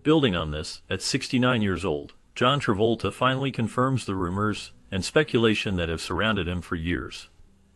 Building on this, at 69 years old, John Travolta finally confirms the rumors and speculation that have surrounded him for years.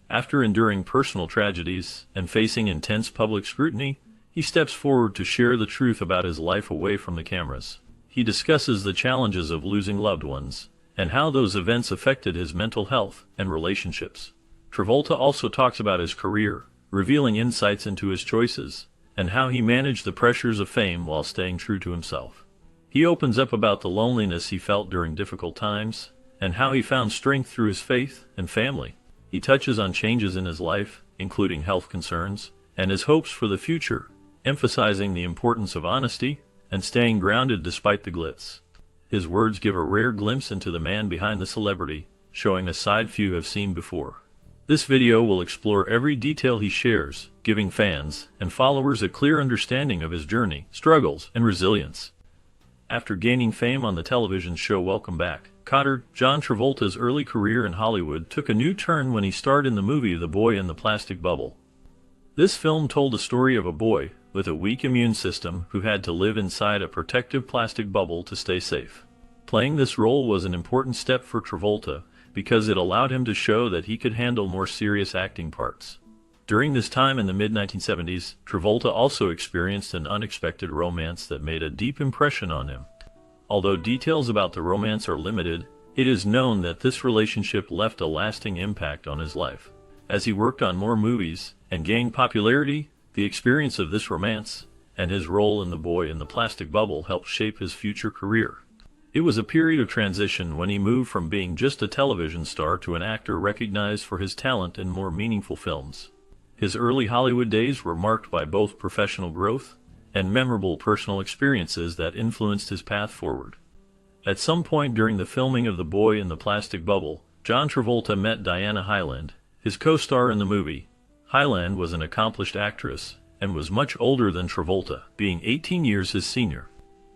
After enduring personal tragedies and facing intense public scrutiny, he steps forward to share the truth about his life away from the cameras. He discusses the challenges of losing loved ones and how those events affected his mental health and relationships. Travolta also talks about his career, revealing insights into his choices and how he managed the pressures of fame while staying true to himself. He opens up about the loneliness he felt during difficult times and how he found strength through his faith and family. He touches on changes in his life, including health concerns, and his hopes for the future, emphasizing the importance of honesty and staying grounded despite the glitz. His words give a rare glimpse into the man behind the celebrity, showing a side few have seen before. This video will explore every detail he shares, giving fans and followers a clear understanding of his journey, struggles, and resilience. After gaining fame on the television show Welcome Back, Kotter, John Travolta's early career in Hollywood took a new turn when he starred in the movie The Boy in the Plastic Bubble. This film told the story of a boy with a weak immune system who had to live inside a protective plastic bubble to stay safe. Playing this role was an important step for Travolta because it allowed him to show that he could handle more serious acting parts. During this time in the mid-1970s, Travolta also experienced an unexpected romance that made a deep impression on him. Although details about the romance are limited, it is known that this relationship left a lasting impact on his life. As he worked on more movies and gained popularity, the experience of this romance and his role in The Boy in the Plastic Bubble helped shape his future career. It was a period of transition when he moved from being just a television star to an actor recognized for his talent in more meaningful films. His early Hollywood days were marked by both professional growth and memorable personal experiences that influenced his path forward. At some point during the filming of The Boy in the Plastic Bubble, John Travolta met Diana Hyland, his co-star in the movie. Hyland was an accomplished actress and was much older than Travolta, being 18 years his senior.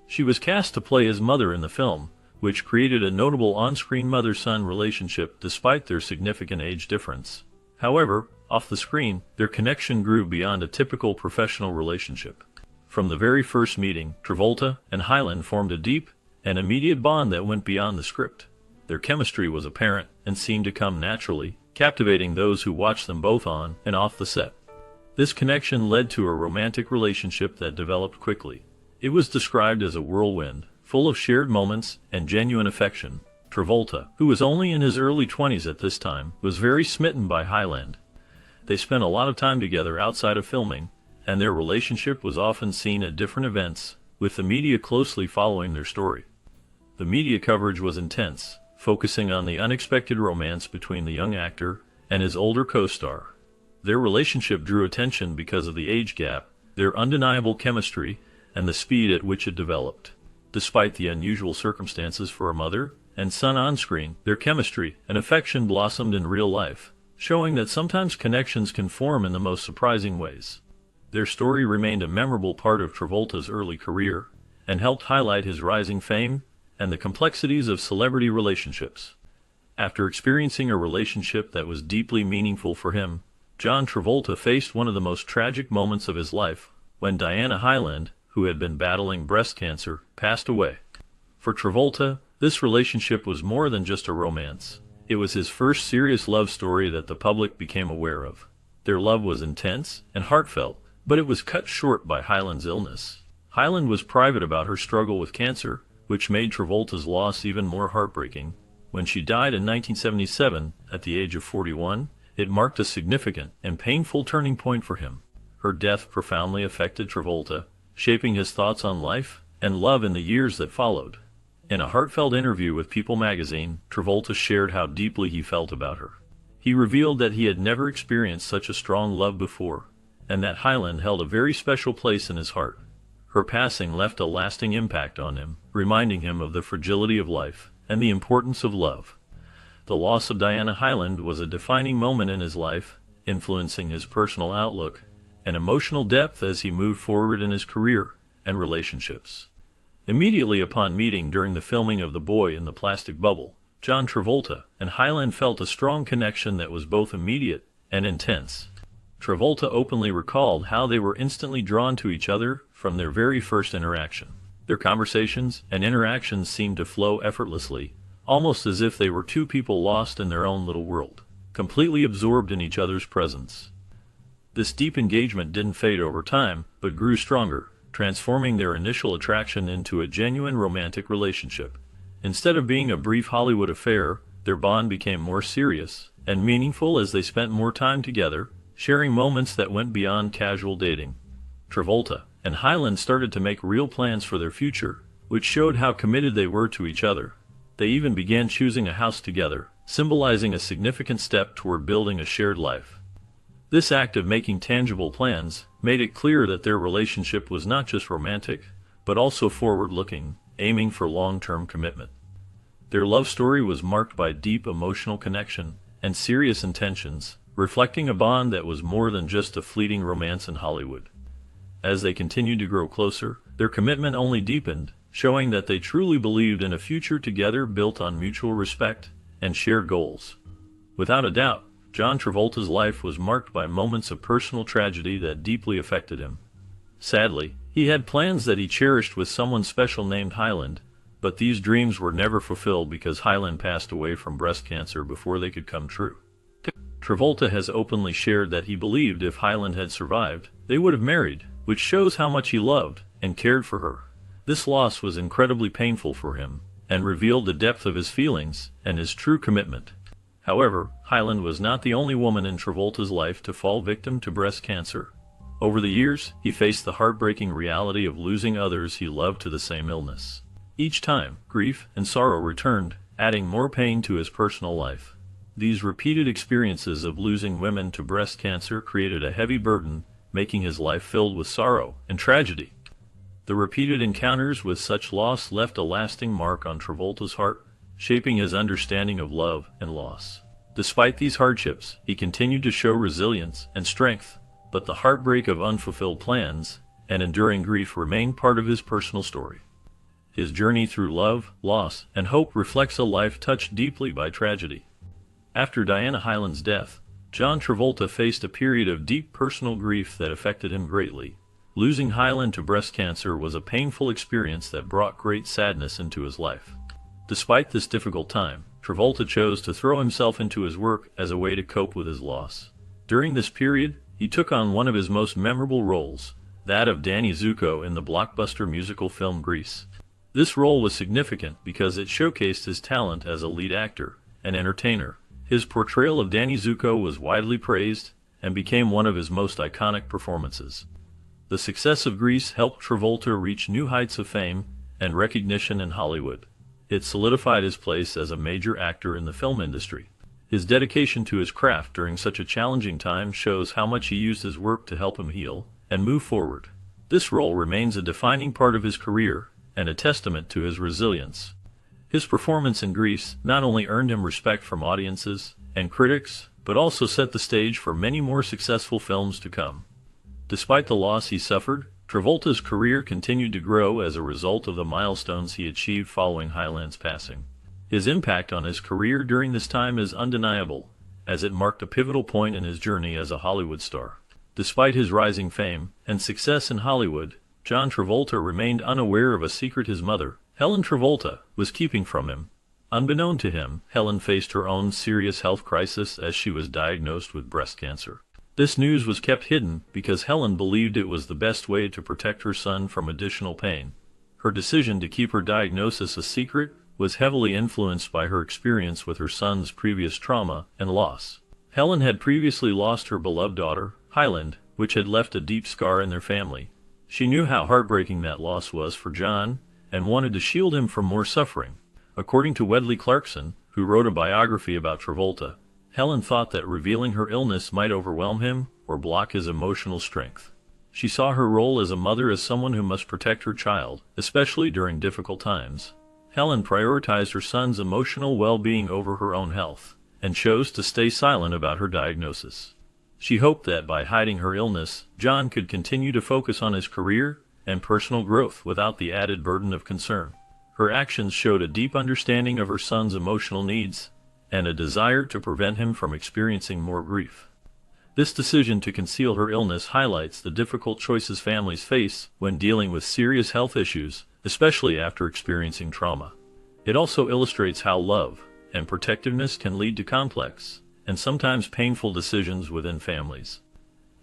She was cast to play his mother in the film, which created a notable on-screen mother-son relationship despite their significant age difference. However, off the screen, their connection grew beyond a typical professional relationship. From the very first meeting, Travolta and Hyland formed a deep and immediate bond that went beyond the script. Their chemistry was apparent and seemed to come naturally, captivating those who watched them both on and off the set. This connection led to a romantic relationship that developed quickly. It was described as a whirlwind, full of shared moments and genuine affection. Travolta, who was only in his early 20s at this time, was very smitten by Hyland. They spent a lot of time together outside of filming, and their relationship was often seen at different events, with the media closely following their story. The media coverage was intense, focusing on the unexpected romance between the young actor and his older co-star. Their relationship drew attention because of the age gap, their undeniable chemistry, and the speed at which it developed. Despite the unusual circumstances for a mother and son on screen, their chemistry and affection blossomed in real life, showing that sometimes connections can form in the most surprising ways. Their story remained a memorable part of Travolta's early career and helped highlight his rising fame and the complexities of celebrity relationships. After experiencing a relationship that was deeply meaningful for him, John Travolta faced one of the most tragic moments of his life when Diana Hyland, who had been battling breast cancer, passed away. For Travolta, this relationship was more than just a romance. It was his first serious love story that the public became aware of. Their love was intense and heartfelt, but it was cut short by Hyland's illness. Hyland was private about her struggle with cancer, which made Travolta's loss even more heartbreaking. When she died in 1977, at the age of 41, it marked a significant and painful turning point for him. Her death profoundly affected Travolta, shaping his thoughts on life and love in the years that followed. In a heartfelt interview with People magazine, Travolta shared how deeply he felt about her. He revealed that he had never experienced such a strong love before, and that Hyland held a very special place in his heart. Her passing left a lasting impact on him, reminding him of the fragility of life and the importance of love. The loss of Diana Hyland was a defining moment in his life, influencing his personal outlook and emotional depth as he moved forward in his career and relationships. Immediately upon meeting during the filming of The Boy in the Plastic Bubble, John Travolta and Hyland felt a strong connection that was both immediate and intense. Travolta openly recalled how they were instantly drawn to each other from their very first interaction. Their conversations and interactions seemed to flow effortlessly, almost as if they were two people lost in their own little world, completely absorbed in each other's presence. This deep engagement didn't fade over time, but grew stronger, transforming their initial attraction into a genuine romantic relationship. Instead of being a brief Hollywood affair, their bond became more serious and meaningful as they spent more time together, sharing moments that went beyond casual dating. Travolta and Hyland started to make real plans for their future, which showed how committed they were to each other. They even began choosing a house together, symbolizing a significant step toward building a shared life. This act of making tangible plans made it clear that their relationship was not just romantic, but also forward-looking, aiming for long-term commitment. Their love story was marked by deep emotional connection and serious intentions, reflecting a bond that was more than just a fleeting romance in Hollywood. As they continued to grow closer, their commitment only deepened, showing that they truly believed in a future together built on mutual respect and shared goals. Without a doubt, John Travolta's life was marked by moments of personal tragedy that deeply affected him. Sadly, he had plans that he cherished with someone special named Hyland, but these dreams were never fulfilled because Hyland passed away from breast cancer before they could come true. Travolta has openly shared that he believed if Hyland had survived, they would have married, which shows how much he loved and cared for her. This loss was incredibly painful for him, and revealed the depth of his feelings and his true commitment. However, Hyland was not the only woman in Travolta's life to fall victim to breast cancer. Over the years, he faced the heartbreaking reality of losing others he loved to the same illness. Each time, grief and sorrow returned, adding more pain to his personal life. These repeated experiences of losing women to breast cancer created a heavy burden, making his life filled with sorrow and tragedy. The repeated encounters with such loss left a lasting mark on Travolta's heart, shaping his understanding of love and loss. Despite these hardships, he continued to show resilience and strength, but the heartbreak of unfulfilled plans and enduring grief remained part of his personal story. His journey through love, loss, and hope reflects a life touched deeply by tragedy. After Diana Hyland's death, John Travolta faced a period of deep personal grief that affected him greatly. Losing Hyland to breast cancer was a painful experience that brought great sadness into his life. Despite this difficult time, Travolta chose to throw himself into his work as a way to cope with his loss. During this period, he took on one of his most memorable roles, that of Danny Zuko in the blockbuster musical film Grease. This role was significant because it showcased his talent as a lead actor and entertainer. His portrayal of Danny Zuko was widely praised and became one of his most iconic performances. The success of Grease helped Travolta reach new heights of fame and recognition in Hollywood. It solidified his place as a major actor in the film industry. His dedication to his craft during such a challenging time shows how much he used his work to help him heal and move forward. This role remains a defining part of his career and a testament to his resilience. His performance in Grease not only earned him respect from audiences and critics, but also set the stage for many more successful films to come. Despite the loss he suffered, Travolta's career continued to grow as a result of the milestones he achieved following Hyland's passing. His impact on his career during this time is undeniable, as it marked a pivotal point in his journey as a Hollywood star. Despite his rising fame and success in Hollywood, John Travolta remained unaware of a secret his mother, Helen Travolta, was keeping from him. Unbeknown to him, Helen faced her own serious health crisis as she was diagnosed with breast cancer. This news was kept hidden because Helen believed it was the best way to protect her son from additional pain. Her decision to keep her diagnosis a secret was heavily influenced by her experience with her son's previous trauma and loss. Helen had previously lost her beloved daughter, Hyland, which had left a deep scar in their family. She knew how heartbreaking that loss was for John and wanted to shield him from more suffering. According to Wedley Clarkson, who wrote a biography about Travolta, Helen thought that revealing her illness might overwhelm him or block his emotional strength. She saw her role as a mother as someone who must protect her child, especially during difficult times. Helen prioritized her son's emotional well-being over her own health, and chose to stay silent about her diagnosis. She hoped that by hiding her illness, John could continue to focus on his career and personal growth without the added burden of concern. Her actions showed a deep understanding of her son's emotional needs and a desire to prevent him from experiencing more grief. This decision to conceal her illness highlights the difficult choices families face when dealing with serious health issues especially after experiencing trauma. It also illustrates how love and protectiveness can lead to complex and sometimes painful decisions within families.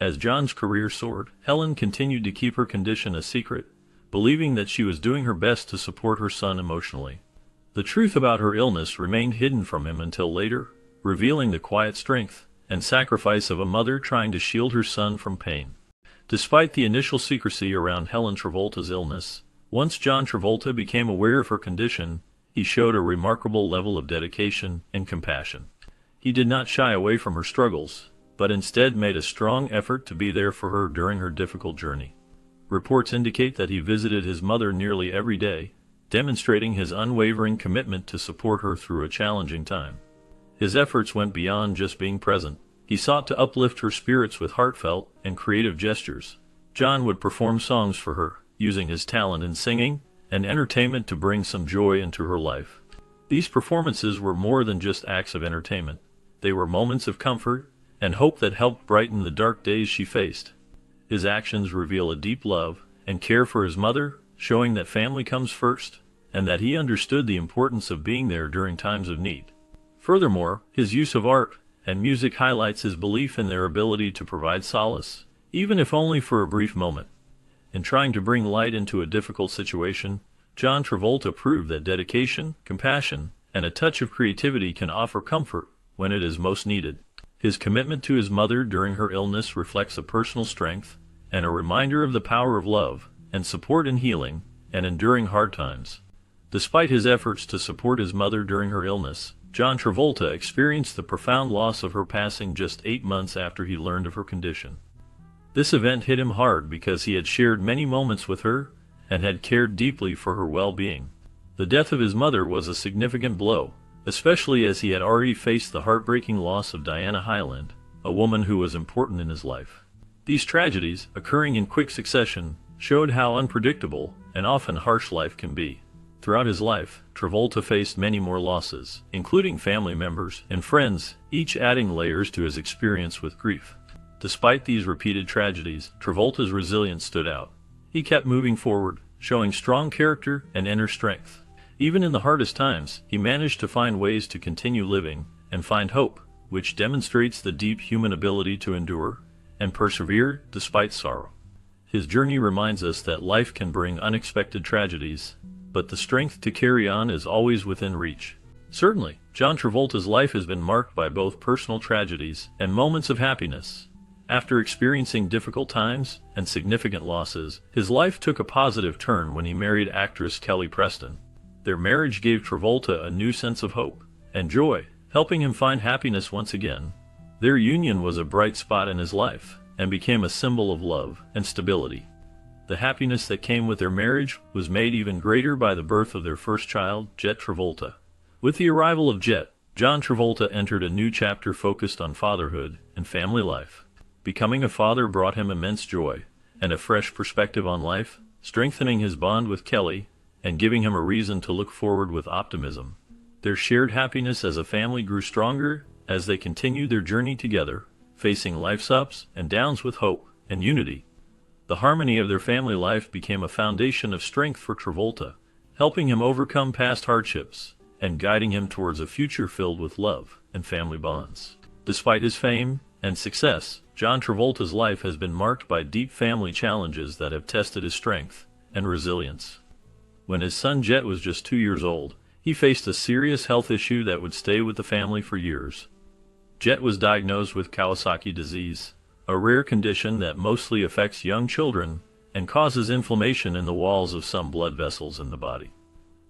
As John's career soared, Helen continued to keep her condition a secret, believing that she was doing her best to support her son emotionally. The truth about her illness remained hidden from him until later, revealing the quiet strength and sacrifice of a mother trying to shield her son from pain. Despite the initial secrecy around Helen Travolta's illness, once John Travolta became aware of her condition, he showed a remarkable level of dedication and compassion. He did not shy away from her struggles, but instead made a strong effort to be there for her during her difficult journey. Reports indicate that he visited his mother nearly every day, demonstrating his unwavering commitment to support her through a challenging time. His efforts went beyond just being present. He sought to uplift her spirits with heartfelt and creative gestures. John would perform songs for her, using his talent in singing and entertainment to bring some joy into her life. These performances were more than just acts of entertainment. They were moments of comfort and hope that helped brighten the dark days she faced. His actions reveal a deep love and care for his mother, showing that family comes first, and that he understood the importance of being there during times of need. Furthermore, his use of art and music highlights his belief in their ability to provide solace, even if only for a brief moment. In trying to bring light into a difficult situation, John Travolta proved that dedication, compassion, and a touch of creativity can offer comfort when it is most needed. His commitment to his mother during her illness reflects a personal strength and a reminder of the power of love and support in healing and enduring hard times. Despite his efforts to support his mother during her illness, John Travolta experienced the profound loss of her passing just 8 months after he learned of her condition. This event hit him hard because he had shared many moments with her and had cared deeply for her well-being. The death of his mother was a significant blow, especially as he had already faced the heartbreaking loss of Diana Hyland, a woman who was important in his life. These tragedies, occurring in quick succession, showed how unpredictable and often harsh life can be. Throughout his life, Travolta faced many more losses, including family members and friends, each adding layers to his experience with grief. Despite these repeated tragedies, Travolta's resilience stood out. He kept moving forward, showing strong character and inner strength. Even in the hardest times, he managed to find ways to continue living and find hope, which demonstrates the deep human ability to endure and persevere despite sorrow. His journey reminds us that life can bring unexpected tragedies, but the strength to carry on is always within reach. Certainly, John Travolta's life has been marked by both personal tragedies and moments of happiness. After experiencing difficult times and significant losses, his life took a positive turn when he married actress Kelly Preston. Their marriage gave Travolta a new sense of hope and joy, helping him find happiness once again. Their union was a bright spot in his life and became a symbol of love and stability. The happiness that came with their marriage was made even greater by the birth of their first child, Jet Travolta. With the arrival of Jet, John Travolta entered a new chapter focused on fatherhood and family life. Becoming a father brought him immense joy and a fresh perspective on life, strengthening his bond with Kelly and giving him a reason to look forward with optimism. Their shared happiness as a family grew stronger as they continued their journey together, facing life's ups and downs with hope and unity. The harmony of their family life became a foundation of strength for Travolta, helping him overcome past hardships and guiding him towards a future filled with love and family bonds. Despite his fame and success, John Travolta's life has been marked by deep family challenges that have tested his strength and resilience. When his son Jet was just 2 years old, he faced a serious health issue that would stay with the family for years. Jet was diagnosed with Kawasaki disease, a rare condition that mostly affects young children and causes inflammation in the walls of some blood vessels in the body.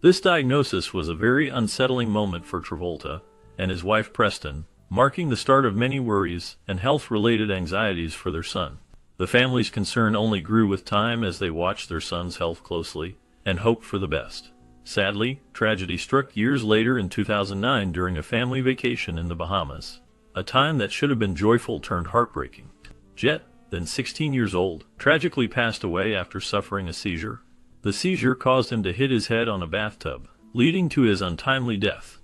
This diagnosis was a very unsettling moment for Travolta and his wife Preston, marking the start of many worries and health-related anxieties for their son. The family's concern only grew with time as they watched their son's health closely and hoped for the best. Sadly, tragedy struck years later in 2009 during a family vacation in the Bahamas. A time that should have been joyful turned heartbreaking. Jet, then 16 years old, tragically passed away after suffering a seizure. The seizure caused him to hit his head on a bathtub, leading to his untimely death.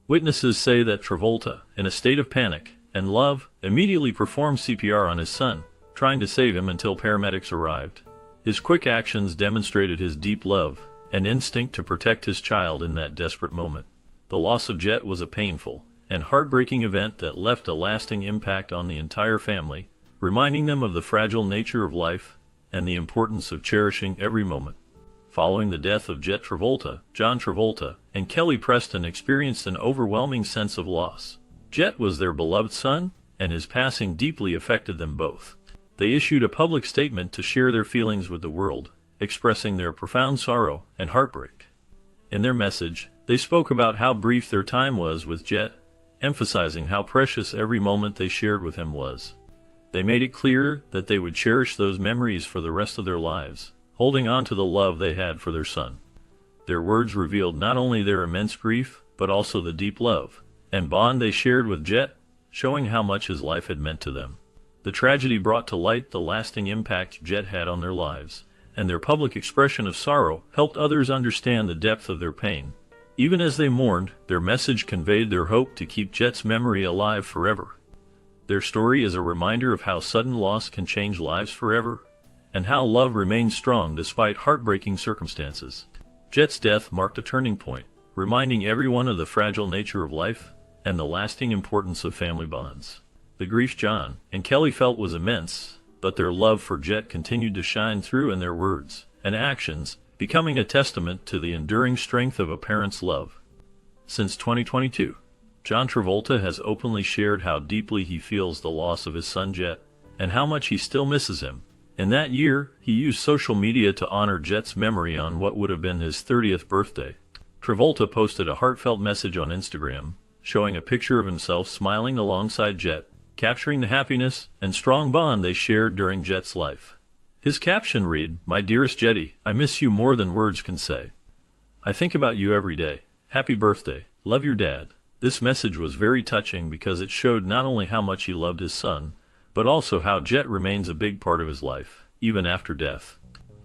Witnesses say that Travolta, in a state of panic and love, immediately performed CPR on his son, trying to save him until paramedics arrived. His quick actions demonstrated his deep love an instinct to protect his child in that desperate moment. The loss of Jet was a painful and heartbreaking event that left a lasting impact on the entire family, reminding them of the fragile nature of life and the importance of cherishing every moment. Following the death of Jet Travolta, John Travolta and Kelly Preston experienced an overwhelming sense of loss. Jet was their beloved son, and his passing deeply affected them both. They issued a public statement to share their feelings with the world, expressing their profound sorrow and heartbreak. In their message, they spoke about how brief their time was with Jet, emphasizing how precious every moment they shared with him was. They made it clear that they would cherish those memories for the rest of their lives, holding on to the love they had for their son. Their words revealed not only their immense grief, but also the deep love and bond they shared with Jet, showing how much his life had meant to them. The tragedy brought to light the lasting impact Jet had on their lives, and their public expression of sorrow helped others understand the depth of their pain. Even as they mourned, their message conveyed their hope to keep Jet's memory alive forever. Their story is a reminder of how sudden loss can change lives forever, and how love remains strong despite heartbreaking circumstances. Jet's death marked a turning point, reminding everyone of the fragile nature of life and the lasting importance of family bonds. The grief John and Kelly felt was immense, but their love for Jet continued to shine through in their words and actions, becoming a testament to the enduring strength of a parent's love. Since 2022, John Travolta has openly shared how deeply he feels the loss of his son Jet, and how much he still misses him. In that year, he used social media to honor Jet's memory on what would have been his 30th birthday. Travolta posted a heartfelt message on Instagram, showing a picture of himself smiling alongside Jet, capturing the happiness and strong bond they shared during Jet's life. His caption read, "My dearest Jetty, I miss you more than words can say. I think about you every day. Happy birthday. Love your dad." This message was very touching because it showed not only how much he loved his son, but also how Jet remains a big part of his life, even after death.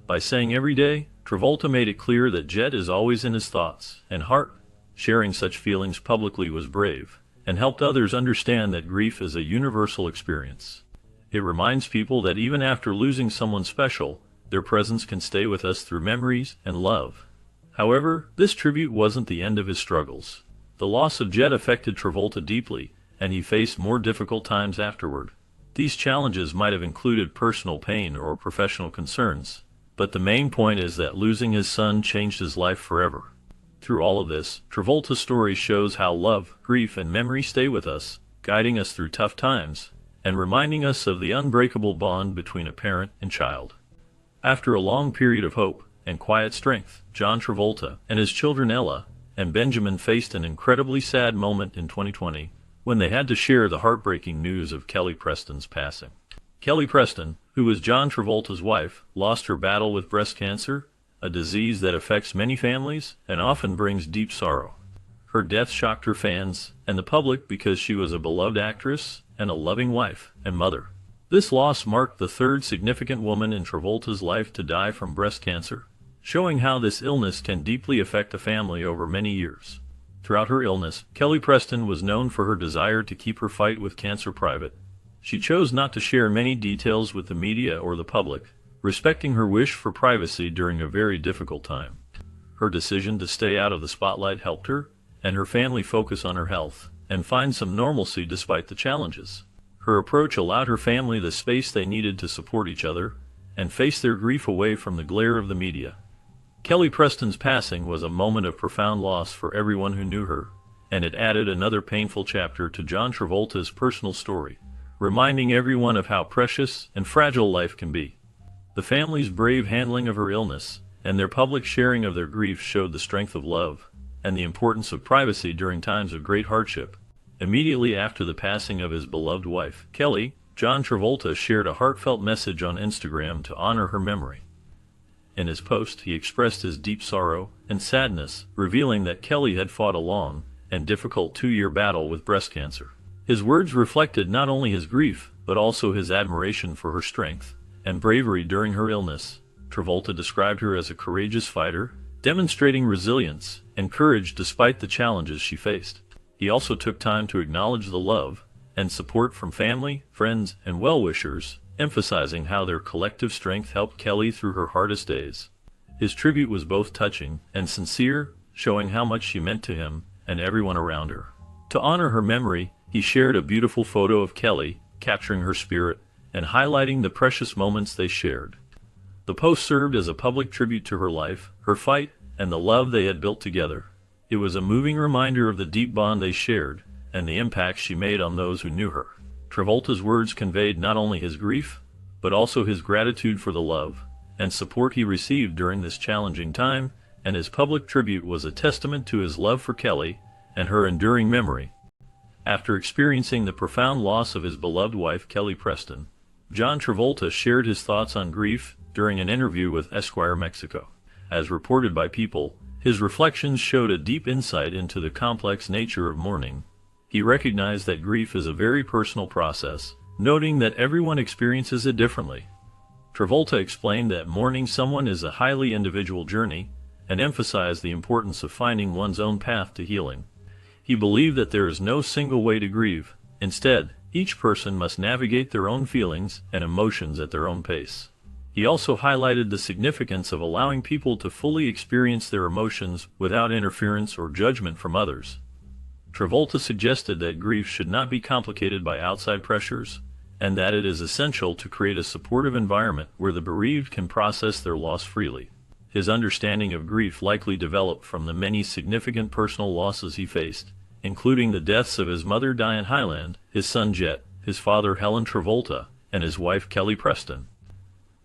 By saying every day, Travolta made it clear that Jet is always in his thoughts and heart. Sharing such feelings publicly was brave, and helped others understand that grief is a universal experience. It reminds people that even after losing someone special, their presence can stay with us through memories and love. However, this tribute wasn't the end of his struggles. The loss of Jet affected Travolta deeply, and he faced more difficult times afterward. These challenges might have included personal pain or professional concerns, but the main point is that losing his son changed his life forever. Through all of this, Travolta's story shows how love, grief, and memory stay with us, guiding us through tough times, and reminding us of the unbreakable bond between a parent and child. After a long period of hope and quiet strength, John Travolta and his children Ella and Benjamin faced an incredibly sad moment in 2020 when they had to share the heartbreaking news of Kelly Preston's passing. Kelly Preston, who was John Travolta's wife, lost her battle with breast cancer, a disease that affects many families and often brings deep sorrow. Her death shocked her fans and the public because she was a beloved actress and a loving wife and mother. This loss marked the third significant woman in Travolta's life to die from breast cancer, showing how this illness can deeply affect a family over many years. Throughout her illness, Kelly Preston was known for her desire to keep her fight with cancer private. She chose not to share many details with the media or the public, respecting her wish for privacy during a very difficult time. Her decision to stay out of the spotlight helped her and her family focus on her health and find some normalcy despite the challenges. Her approach allowed her family the space they needed to support each other and face their grief away from the glare of the media. Kelly Preston's passing was a moment of profound loss for everyone who knew her, and it added another painful chapter to John Travolta's personal story, reminding everyone of how precious and fragile life can be. The family's brave handling of her illness and their public sharing of their grief showed the strength of love and the importance of privacy during times of great hardship. Immediately after the passing of his beloved wife, Kelly, John Travolta shared a heartfelt message on Instagram to honor her memory. In his post, he expressed his deep sorrow and sadness, revealing that Kelly had fought a long and difficult 2-year battle with breast cancer. His words reflected not only his grief, but also his admiration for her strength and bravery during her illness. Travolta described her as a courageous fighter, demonstrating resilience and courage despite the challenges she faced. He also took time to acknowledge the love and support from family, friends, and well-wishers, emphasizing how their collective strength helped Kelly through her hardest days. His tribute was both touching and sincere, showing how much she meant to him and everyone around her. To honor her memory, he shared a beautiful photo of Kelly, capturing her spirit and highlighting the precious moments they shared. The post served as a public tribute to her life, her fight, and the love they had built together. It was a moving reminder of the deep bond they shared and the impact she made on those who knew her. Travolta's words conveyed not only his grief, but also his gratitude for the love and support he received during this challenging time, and his public tribute was a testament to his love for Kelly and her enduring memory. After experiencing the profound loss of his beloved wife, Kelly Preston, John Travolta shared his thoughts on grief during an interview with Esquire Mexico. As reported by People, his reflections showed a deep insight into the complex nature of mourning. He recognized that grief is a very personal process, noting that everyone experiences it differently. Travolta explained that mourning someone is a highly individual journey, and emphasized the importance of finding one's own path to healing. He believed that there is no single way to grieve. Instead, each person must navigate their own feelings and emotions at their own pace. He also highlighted the significance of allowing people to fully experience their emotions without interference or judgment from others. Travolta suggested that grief should not be complicated by outside pressures, and that it is essential to create a supportive environment where the bereaved can process their loss freely. His understanding of grief likely developed from the many significant personal losses he faced, including the deaths of his mother Diane Hyland, his son Jet, his father Helen Travolta, and his wife Kelly Preston.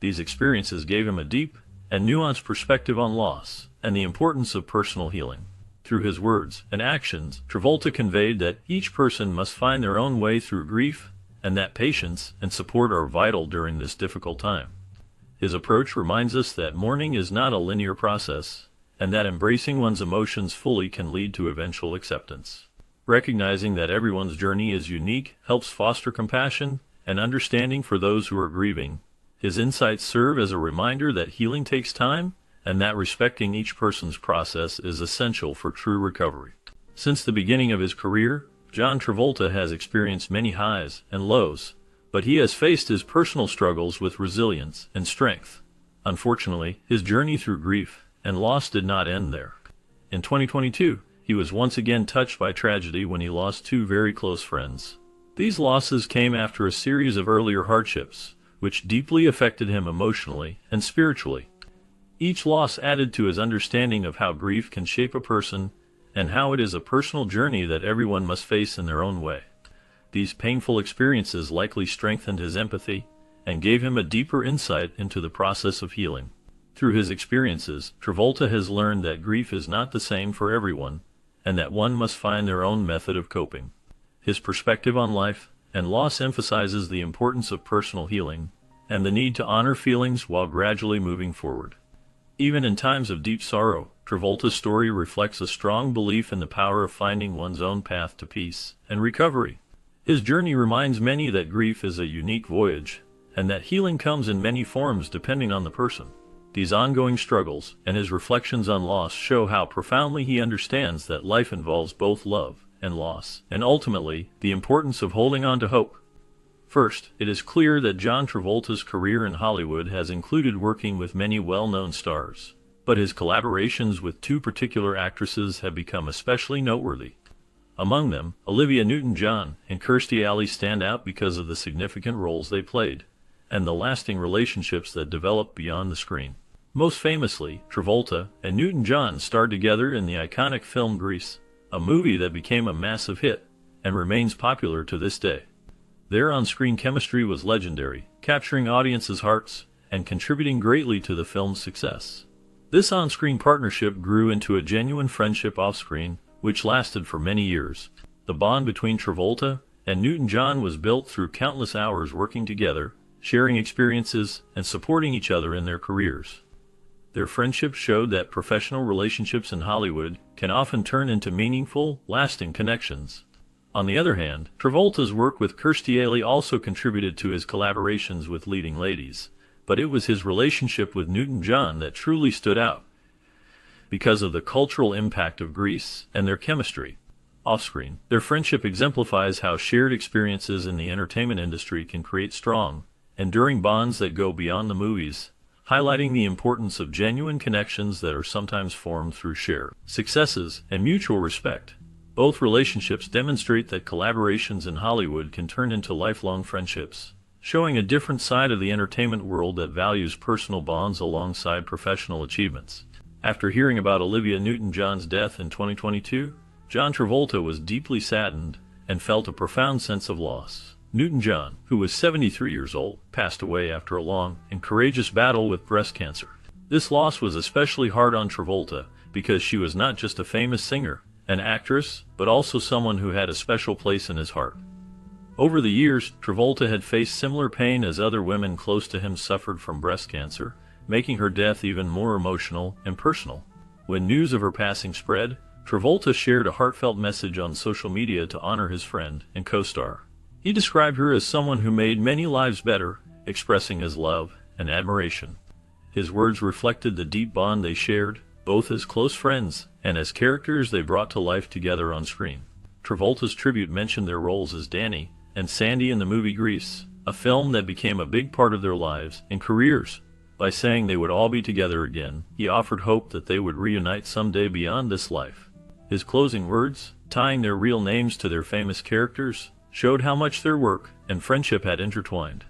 These experiences gave him a deep and nuanced perspective on loss and the importance of personal healing. Through his words and actions, Travolta conveyed that each person must find their own way through grief, and that patience and support are vital during this difficult time. His approach reminds us that mourning is not a linear process, and that embracing one's emotions fully can lead to eventual acceptance. Recognizing that everyone's journey is unique helps foster compassion and understanding for those who are grieving. His insights serve as a reminder that healing takes time, and that respecting each person's process is essential for true recovery. Since the beginning of his career, John Travolta has experienced many highs and lows, but he has faced his personal struggles with resilience and strength. Unfortunately, his journey through grief and loss did not end there. In 2022, he was once again touched by tragedy when he lost two very close friends. These losses came after a series of earlier hardships, which deeply affected him emotionally and spiritually. Each loss added to his understanding of how grief can shape a person and how it is a personal journey that everyone must face in their own way. These painful experiences likely strengthened his empathy and gave him a deeper insight into the process of healing. Through his experiences, Travolta has learned that grief is not the same for everyone, and that one must find their own method of coping. His perspective on life and loss emphasizes the importance of personal healing and the need to honor feelings while gradually moving forward. Even in times of deep sorrow, Travolta's story reflects a strong belief in the power of finding one's own path to peace and recovery. His journey reminds many that grief is a unique voyage, and that healing comes in many forms depending on the person. These ongoing struggles and his reflections on loss show how profoundly he understands that life involves both love and loss, and ultimately, the importance of holding on to hope. First, it is clear that John Travolta's career in Hollywood has included working with many well-known stars, but his collaborations with two particular actresses have become especially noteworthy. Among them, Olivia Newton-John and Kirstie Alley stand out because of the significant roles they played, and the lasting relationships that developed beyond the screen. Most famously, Travolta and Newton-John starred together in the iconic film Grease, a movie that became a massive hit and remains popular to this day. Their on-screen chemistry was legendary, capturing audiences' hearts and contributing greatly to the film's success. This on-screen partnership grew into a genuine friendship off-screen, which lasted for many years. The bond between Travolta and Newton-John was built through countless hours working together, sharing experiences, and supporting each other in their careers. Their friendship showed that professional relationships in Hollywood can often turn into meaningful, lasting connections. On the other hand, Travolta's work with Kirstie Alley also contributed to his collaborations with leading ladies, but it was his relationship with Newton-John that truly stood out because of the cultural impact of Grease and their chemistry. Off-screen, their friendship exemplifies how shared experiences in the entertainment industry can create strong, enduring bonds that go beyond the movies, highlighting the importance of genuine connections that are sometimes formed through shared successes and mutual respect. Both relationships demonstrate that collaborations in Hollywood can turn into lifelong friendships, showing a different side of the entertainment world that values personal bonds alongside professional achievements. After hearing about Olivia Newton-John's death in 2022, John Travolta was deeply saddened and felt a profound sense of loss. Newton-John, who was 73 years old, passed away after a long and courageous battle with breast cancer. This loss was especially hard on Travolta because she was not just a famous singer, an actress, but also someone who had a special place in his heart. Over the years, Travolta had faced similar pain as other women close to him suffered from breast cancer, making her death even more emotional and personal. When news of her passing spread, Travolta shared a heartfelt message on social media to honor his friend and co-star. He described her as someone who made many lives better, expressing his love and admiration. His words reflected the deep bond they shared, both as close friends and as characters they brought to life together on screen. Travolta's tribute mentioned their roles as Danny and Sandy in the movie Grease, a film that became a big part of their lives and careers. By saying they would all be together again, he offered hope that they would reunite someday beyond this life. His closing words, tying their real names to their famous characters, showed how much their work and friendship had intertwined.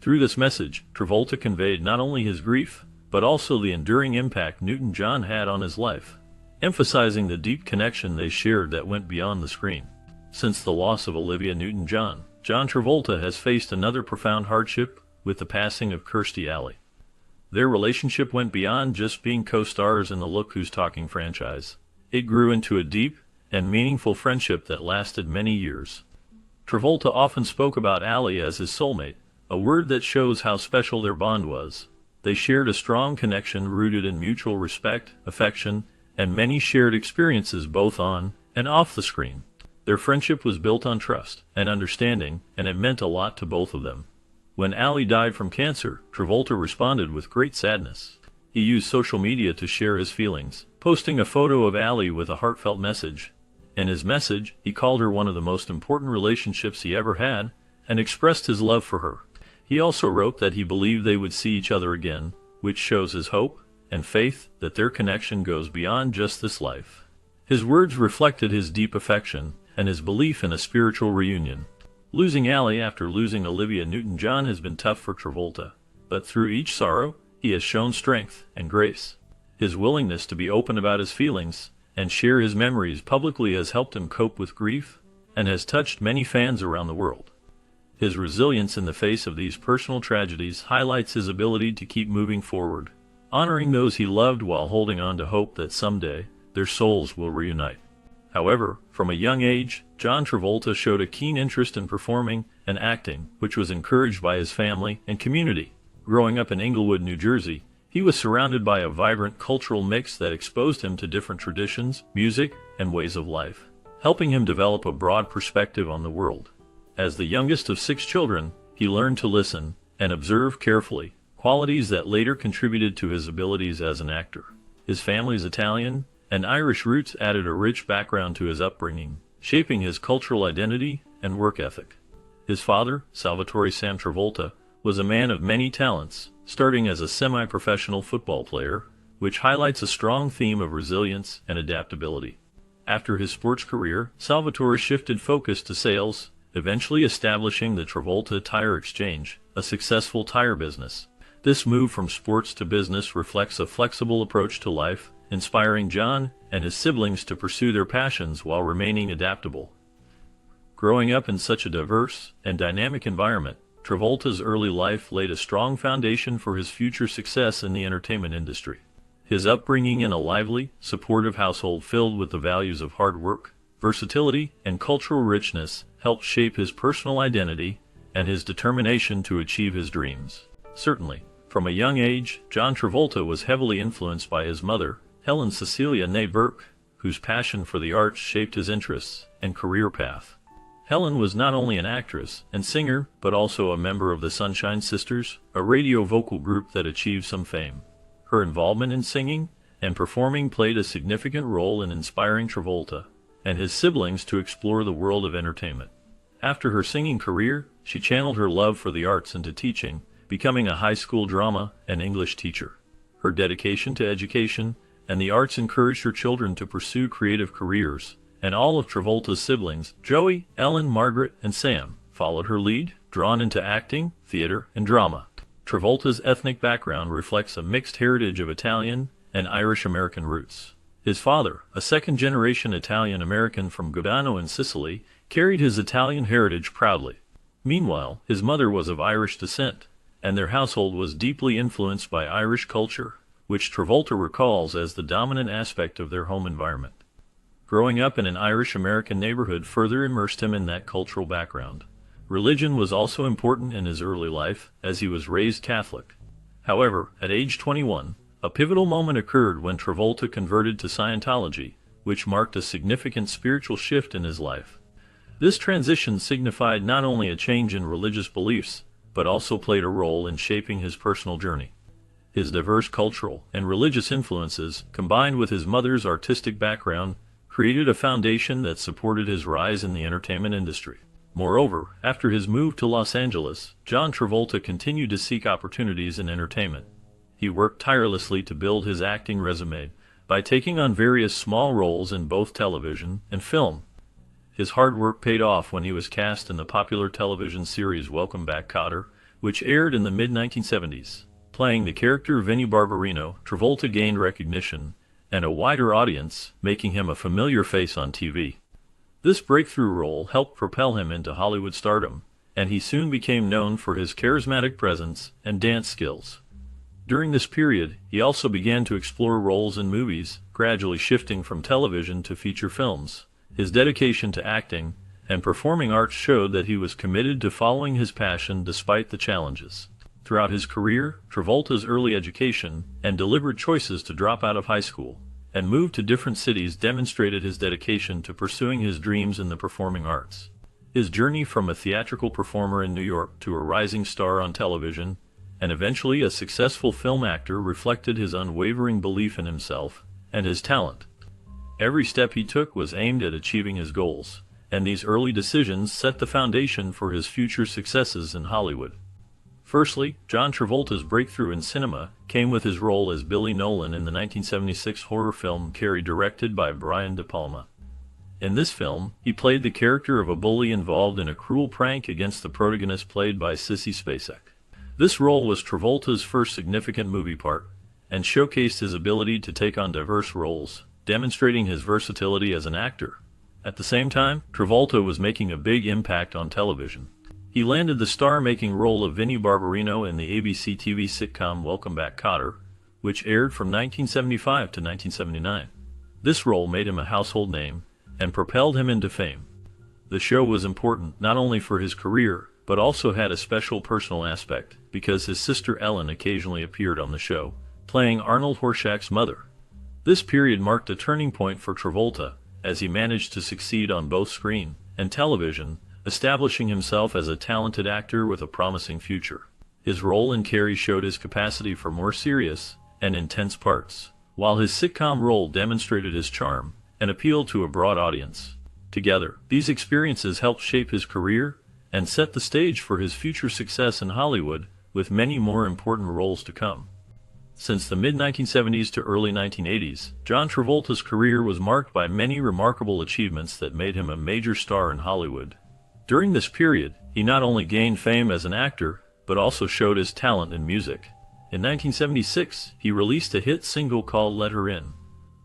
Through this message, Travolta conveyed not only his grief, but also the enduring impact Newton-John had on his life, emphasizing the deep connection they shared that went beyond the screen. Since the loss of Olivia Newton-John, John Travolta has faced another profound hardship with the passing of Kirstie Alley. Their relationship went beyond just being co-stars in the Look Who's Talking franchise. It grew into a deep and meaningful friendship that lasted many years. Travolta often spoke about Alley as his soulmate, a word that shows how special their bond was. They shared a strong connection rooted in mutual respect, affection, and many shared experiences both on and off the screen. Their friendship was built on trust and understanding, and it meant a lot to both of them. When Alley died from cancer, Travolta responded with great sadness. He used social media to share his feelings, posting a photo of Alley with a heartfelt message. In his message, he called her one of the most important relationships he ever had, and expressed his love for her. He also wrote that he believed they would see each other again, which shows his hope and faith that their connection goes beyond just this life. His words reflected his deep affection and his belief in a spiritual reunion. Losing Alley after losing Olivia Newton-John has been tough for Travolta, but through each sorrow, he has shown strength and grace. His willingness to be open about his feelings and share his memories publicly has helped him cope with grief and has touched many fans around the world. His resilience in the face of these personal tragedies highlights his ability to keep moving forward, honoring those he loved while holding on to hope that someday their souls will reunite. However, from a young age, John Travolta showed a keen interest in performing and acting, which was encouraged by his family and community. Growing up in Englewood, New Jersey, he was surrounded by a vibrant cultural mix that exposed him to different traditions, music, and ways of life, helping him develop a broad perspective on the world. As the youngest of 6 children, he learned to listen and observe carefully, qualities that later contributed to his abilities as an actor. His family's Italian and Irish roots added a rich background to his upbringing, shaping his cultural identity and work ethic. His father, Salvatore Sam Travolta, was a man of many talents, starting as a semi-professional football player, which highlights a strong theme of resilience and adaptability. After his sports career, Salvatore shifted focus to sales, eventually establishing the Travolta Tire Exchange, a successful tire business. This move from sports to business reflects a flexible approach to life, inspiring John and his siblings to pursue their passions while remaining adaptable. Growing up in such a diverse and dynamic environment, Travolta's early life laid a strong foundation for his future success in the entertainment industry. His upbringing in a lively, supportive household filled with the values of hard work, versatility, and cultural richness helped shape his personal identity and his determination to achieve his dreams. Certainly, from a young age, John Travolta was heavily influenced by his mother, Helen Cecilia née Burke, whose passion for the arts shaped his interests and career path. Helen was not only an actress and singer, but also a member of the Sunshine Sisters, a radio vocal group that achieved some fame. Her involvement in singing and performing played a significant role in inspiring Travolta and his siblings to explore the world of entertainment. After her singing career, she channeled her love for the arts into teaching, becoming a high school drama and English teacher. Her dedication to education and the arts encouraged her children to pursue creative careers, and all of Travolta's siblings, Joey, Ellen, Margaret, and Sam, followed her lead, drawn into acting, theater, and drama. Travolta's ethnic background reflects a mixed heritage of Italian and Irish-American roots. His father, a second-generation Italian-American from Gabbano in Sicily, carried his Italian heritage proudly. Meanwhile, his mother was of Irish descent, and their household was deeply influenced by Irish culture, which Travolta recalls as the dominant aspect of their home environment. Growing up in an Irish-American neighborhood further immersed him in that cultural background. Religion was also important in his early life, as he was raised Catholic. However, at age 21, a pivotal moment occurred when Travolta converted to Scientology, which marked a significant spiritual shift in his life. This transition signified not only a change in religious beliefs, but also played a role in shaping his personal journey. His diverse cultural and religious influences, combined with his mother's artistic background, created a foundation that supported his rise in the entertainment industry. Moreover, after his move to Los Angeles, John Travolta continued to seek opportunities in entertainment. He worked tirelessly to build his acting resume by taking on various small roles in both television and film. His hard work paid off when he was cast in the popular television series Welcome Back, Kotter, which aired in the mid-1970s. Playing the character Vinnie Barbarino, Travolta gained recognition and a wider audience, making him a familiar face on TV. This breakthrough role helped propel him into Hollywood stardom, and he soon became known for his charismatic presence and dance skills. During this period, he also began to explore roles in movies, gradually shifting from television to feature films. His dedication to acting and performing arts showed that he was committed to following his passion despite the challenges. Throughout his career, Travolta's early education and deliberate choices to drop out of high school and move to different cities demonstrated his dedication to pursuing his dreams in the performing arts. His journey from a theatrical performer in New York to a rising star on television, and eventually a successful film actor, reflected his unwavering belief in himself and his talent. Every step he took was aimed at achieving his goals, and these early decisions set the foundation for his future successes in Hollywood. Firstly, John Travolta's breakthrough in cinema came with his role as Billy Nolan in the 1976 horror film Carrie, directed by Brian De Palma. In this film, he played the character of a bully involved in a cruel prank against the protagonist played by Sissy Spacek. This role was Travolta's first significant movie part, and showcased his ability to take on diverse roles, demonstrating his versatility as an actor. At the same time, Travolta was making a big impact on television. He landed the star-making role of Vinnie Barbarino in the ABC TV sitcom Welcome Back, Kotter, which aired from 1975 to 1979. This role made him a household name and propelled him into fame. The show was important not only for his career, but also had a special personal aspect, because his sister Ellen occasionally appeared on the show, playing Arnold Horshack's mother. This period marked a turning point for Travolta, as he managed to succeed on both screen and television, establishing himself as a talented actor with a promising future. His role in Carrie showed his capacity for more serious and intense parts, while his sitcom role demonstrated his charm and appealed to a broad audience. Together, these experiences helped shape his career and set the stage for his future success in Hollywood, with many more important roles to come. Since the mid-1970s to early 1980s, John Travolta's career was marked by many remarkable achievements that made him a major star in Hollywood. During this period, he not only gained fame as an actor, but also showed his talent in music. In 1976, he released a hit single called Let Her In.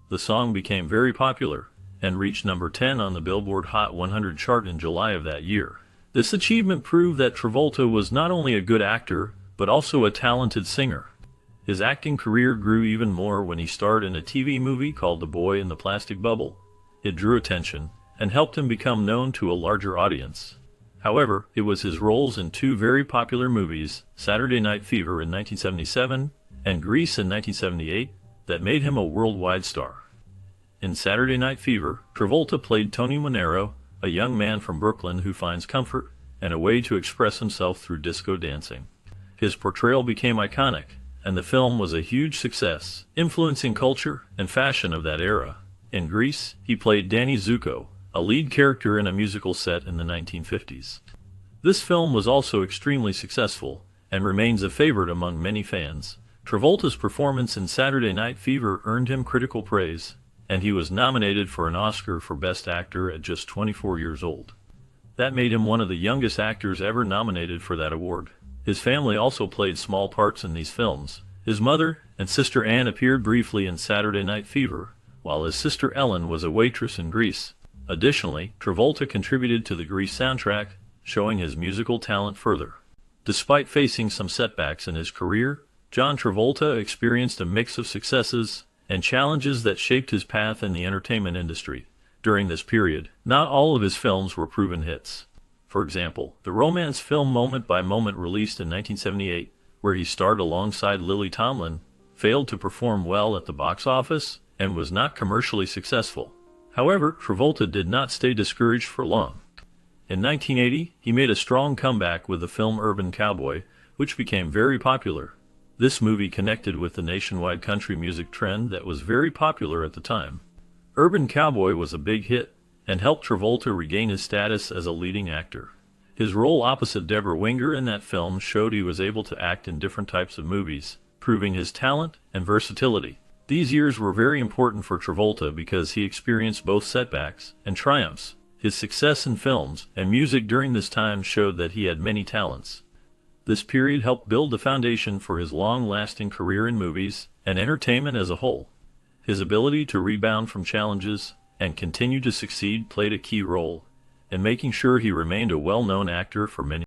The song became very popular and reached number 10 on the Billboard Hot 100 chart in July of that year. This achievement proved that Travolta was not only a good actor, but also a talented singer. His acting career grew even more when he starred in a TV movie called The Boy in the Plastic Bubble. It drew attention and helped him become known to a larger audience. However, it was his roles in two very popular movies, Saturday Night Fever in 1977 and Grease in 1978, that made him a worldwide star. In Saturday Night Fever, Travolta played Tony Manero, a young man from Brooklyn who finds comfort and a way to express himself through disco dancing. His portrayal became iconic, and the film was a huge success, influencing culture and fashion of that era. In Grease, he played Danny Zuko, a lead character in a musical set in the 1950s. This film was also extremely successful, and remains a favorite among many fans. Travolta's performance in Saturday Night Fever earned him critical praise, and he was nominated for an Oscar for Best Actor at just 24 years old. That made him one of the youngest actors ever nominated for that award. His family also played small parts in these films. His mother and sister Anne appeared briefly in Saturday Night Fever, while his sister Ellen was a waitress in Grease. Additionally, Travolta contributed to the Grease soundtrack, showing his musical talent further. Despite facing some setbacks in his career, John Travolta experienced a mix of successes and challenges that shaped his path in the entertainment industry. During this period, not all of his films were proven hits. For example, the romance film Moment by Moment, released in 1978, where he starred alongside Lily Tomlin, failed to perform well at the box office and was not commercially successful. However, Travolta did not stay discouraged for long. In 1980, he made a strong comeback with the film Urban Cowboy, which became very popular. This movie connected with the nationwide country music trend that was very popular at the time. Urban Cowboy was a big hit and helped Travolta regain his status as a leading actor. His role opposite Deborah Winger in that film showed he was able to act in different types of movies, proving his talent and versatility. These years were very important for Travolta because he experienced both setbacks and triumphs. His success in films and music during this time showed that he had many talents. This period helped build the foundation for his long-lasting career in movies and entertainment as a whole. His ability to rebound from challenges and continue to succeed played a key role in making sure he remained a well-known actor for many